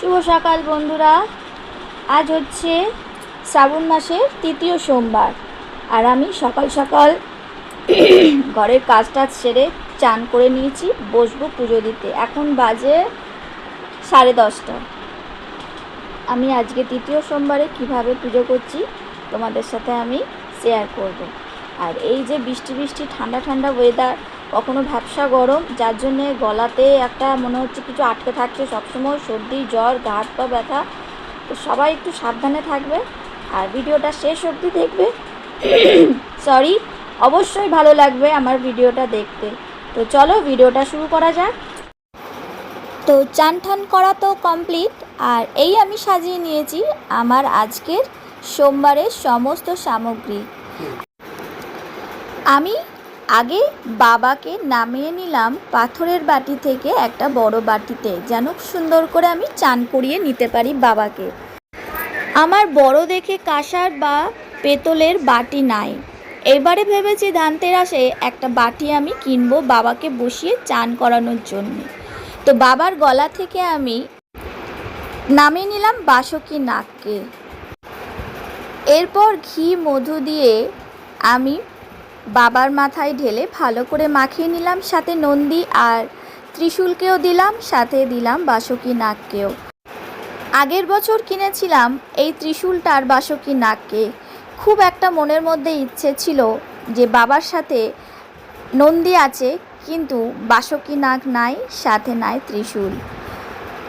শুভ সকাল বন্ধুরা। আজ হচ্ছে শ্রাবণ মাসের তৃতীয় সোমবার, আর আমি সকাল সকাল ঘরের কাজটা সেরে চান করে নিয়েছি, বসবো পুজো দিতে। এখন বাজে 10:30। আমি আজকে তৃতীয় সোমবারে কিভাবে পুজো করছি তোমাদের সাথে আমি শেয়ার করব। আর এই যে বৃষ্টি বৃষ্টি ঠান্ডা ঠান্ডা ওয়েদার, কখনো ভ্যাপসা গরম, যার জন্যে গলাতে একটা মনে হচ্ছে কিছু আটকে থাকছে সবসময়, সর্দি জ্বর, গা হাত পা ব্যথা। তো সবাই একটু সাবধানে থাকবে আর ভিডিওটা শেষ অবধি দেখবে। সরি, অবশ্যই ভালো লাগবে আমার ভিডিওটা দেখতে। তো চলো ভিডিওটা শুরু করা যাক। তো চান ঠান করা তো কমপ্লিট, আর এই আমি সাজিয়ে নিয়েছি আমার আজকের সোমবারের সমস্ত সামগ্রী। আমি আগে বাবাকে নামিয়ে নিলাম পাথরের বাটি থেকে একটা বড় বাটিতে, যেন সুন্দর করে আমি চান করিয়ে নিতে পারি বাবাকে। আমার বড় দেখে কাঁসার বা পেতলের বাটি নাই। এবারে ভেবেছি ধানতেরাসে একটা বাটি আমি কিনবো বাবাকে বসিয়ে চান করানোর জন্য। তো বাবার গলা থেকে আমি নামিয়ে নিলাম বাসকি নাগকে। এরপর ঘি মধু দিয়ে আমি বাবার মাথায় ঢেলে ভালো করে মাখিয়ে নিলাম, সাথে নন্দী আর ত্রিশূলকেও দিলাম, সাথে দিলাম বাসকি নাগকেও। আগের বছর কিনেছিলাম এই ত্রিশূলটা আর বাসকি নাগকে। খুব একটা মনের মধ্যে ইচ্ছে ছিল যে বাবার সাথে নন্দী আছে কিন্তু বাসকি নাগ নাই, সাথে নাই ত্রিশূল।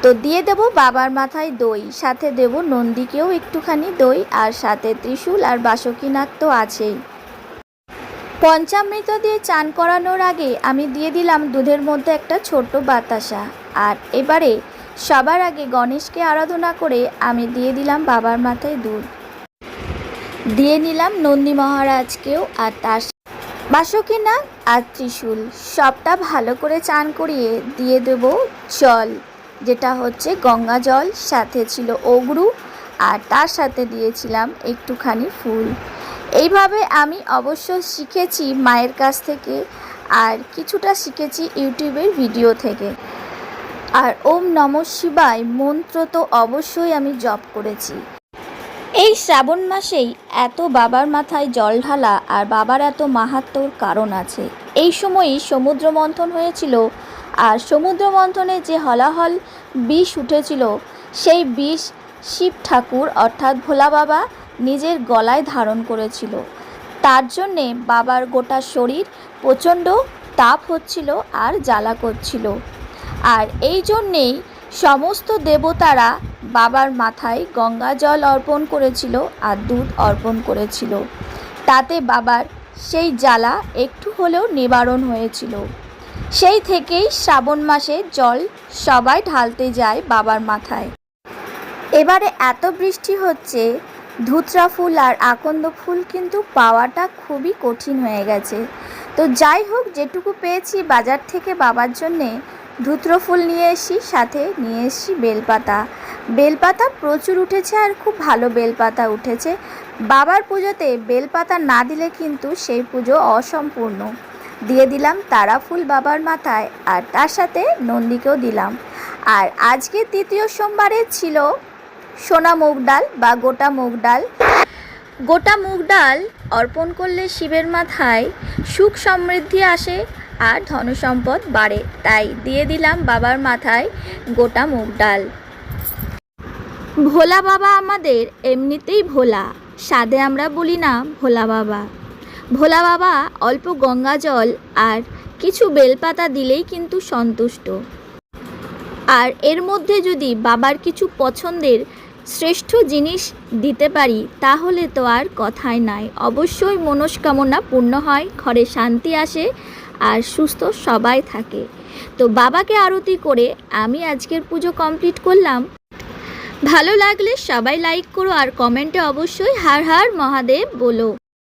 তো দিয়ে দেব বাবার মাথায় দই, সাথে দেব নন্দীকেও একটুখানি দই, আর সাথে ত্রিশূল আর বাসকি নাগ তো আছেই। পঞ্চামৃত দিয়ে চান করানোর আগে আমি দিয়ে দিলাম দুধের মধ্যে একটা ছোট্ট বাতাসা। আর এবারে সবার আগে গণেশকে আরাধনা করে আমি দিয়ে দিলাম বাবার মাথায় দুধ, দিয়ে নিলাম নন্দী মহারাজকেও, আর তার বাসকি নাগ আর ত্রিশূল সবটা ভালো করে চান করিয়ে দিয়ে দেব জল, যেটা হচ্ছে গঙ্গা জল, সাথে ছিল অগরু, আর তার সাথে দিয়েছিলাম একটুখানি ফুল। এইভাবে আমি অবশ্য শিখেছি মায়ের কাছ থেকে, আর কিছুটা শিখেছি ইউটিউবের ভিডিও থেকে। আর ওম নমঃ শিবায় মন্ত্র তো অবশ্যই আমি জপ করেছি। এই শ্রাবণ মাসেই এত বাবার মাথায় জল ঢালা আর বাবার এত মাহাত্ম্যর কারণ আছে। এই সময়ই সমুদ্র মন্থন হয়েছিল, আর সমুদ্র মন্থনে যে হলাহল বিষ উঠেছিল সেই বিষ শিব ঠাকুর অর্থাৎ ভোলা বাবা নিজের গলায় ধারণ করেছিল। তার জন্যে বাবার গোটা শরীর প্রচণ্ড তাপ হচ্ছিল আর জ্বালা করছিল। আর এই জন্যেই সমস্ত দেবতারা বাবার মাথায় গঙ্গা জল অর্পণ করেছিল আর দুধ অর্পণ করেছিল, তাতে বাবার সেই জ্বালা একটু হলেও নিবারণ হয়েছিল। সেই থেকেই শ্রাবণ মাসে জল সবাই ঢালতে যায় বাবার মাথায়। এবারে এত বৃষ্টি হচ্ছে, ধুতরা ফুল আর আকন্দ ফুল কিন্তু পাওয়াটা খুবই কঠিন হয়ে গেছে। তো যাই হোক, যেটুকু পেয়েছি বাজার থেকে বাবার জন্যে ধুত্র ফুল নিয়ে এসি, সাথে নিয়ে এসি বেলপাতা। বেলপাতা প্রচুর উঠেছে আর খুব ভালো বেলপাতা উঠেছে। বাবার পুজোতে বেলপাতা না দিলে কিন্তু সেই পুজো অসম্পূর্ণ। দিয়ে দিলাম তারা ফুল বাবার মাথায়, আর তার সাথে নন্দীকেও দিলাম। আর আজকে তৃতীয় সোমবারে ছিল সোনা মুগ ডাল বা গোটা মুগ ডাল। গোটা মুগ ডাল অর্পণ করলে শিবের মাথায় সুখ সমৃদ্ধি আসে আর ধনসম্পদ বাড়ে, তাই দিয়ে দিলাম বাবার মাথায় গোটা মুগ ডাল। ভোলা বাবা আমাদের এমনিতেই ভোলা, সাধে আমরা বলি না ভোলা বাবা। ভোলা বাবা অল্প গঙ্গা জল আর কিছু বেলপাতা দিলেই কিন্তু সন্তুষ্ট। আর এর মধ্যে যদি বাবার কিছু পছন্দের শ্রেষ্ঠ জিনিস দিতে পারি তাহলে তো আর কথাই নাই। অবশ্যই মনস্কামনা পূর্ণ হয়, ঘরে শান্তি আসে আর সুস্থ সবাই থাকে। তো বাবাকে আরতি করে আমি আজকের পুজো কমপ্লিট করলাম। ভালো লাগলে সবাই লাইক করো আর কমেন্টে অবশ্যই হর হর মহাদেব বলো।